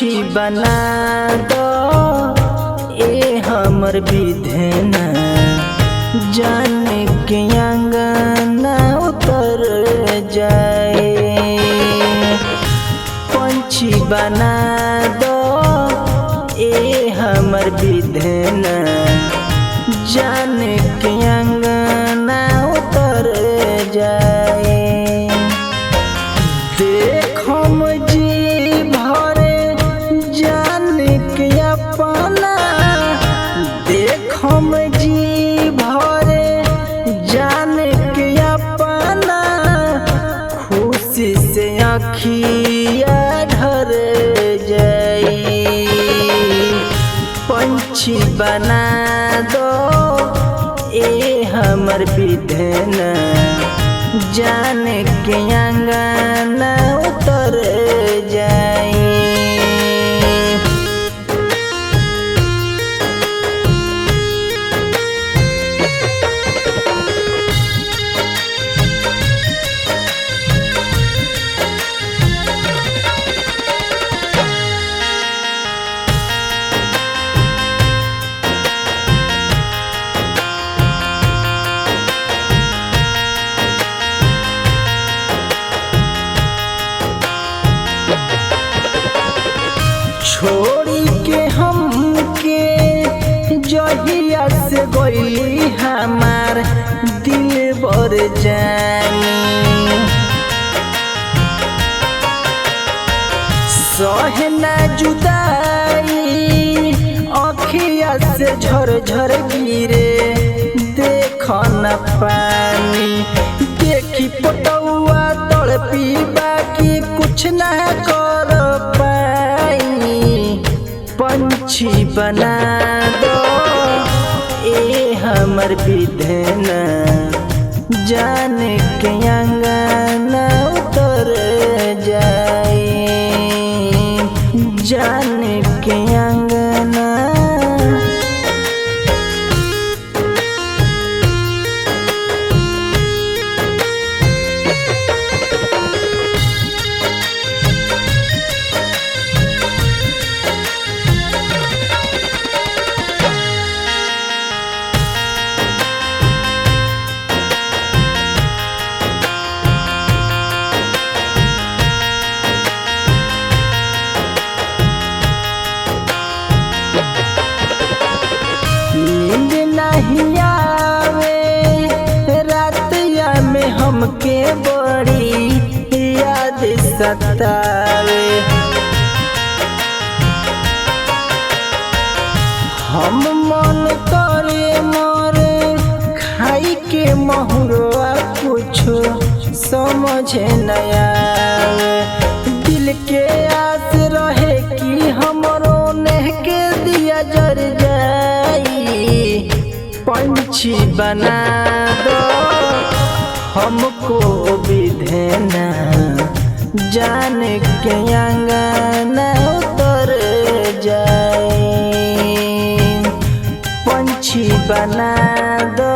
पंछी बना दो ए हमर विधना, जाने के अंगना उतर जाए। पंछी बना दो ए हमर विधना, जाने के अंगना उतर जाए। देखो जी भरे जान के अपना, देखो जी भरे जान के अपना, खुशी से अखिया ढर जाए। पंछी बना दो ए हमर विधना, जाने के अंगना उतर जाए। छोड़ी के हमके जहिया से गई हमार दिल बर जानी, सहना जुदाई अखिया से झर झर गिरे, देखो न पानी। देखी पटौआ तड़पी बाकी कुछ न कर पाई। पंछी बना दो ए हमर विधना, जाने के अंगना उतर जाए। जाने के अंगना नींद नहीं आवे रातिया में हमके बड़ी याद सतावे। हम मन करे मोरे खाई के महुआ, कुछो समझे न आवे। दिल के आस रहे कि हमरो नेह के दिया जर जाई। पंछी बना दो हमको विधना, जाने के अंगना उतर जाए। पंछी बना दो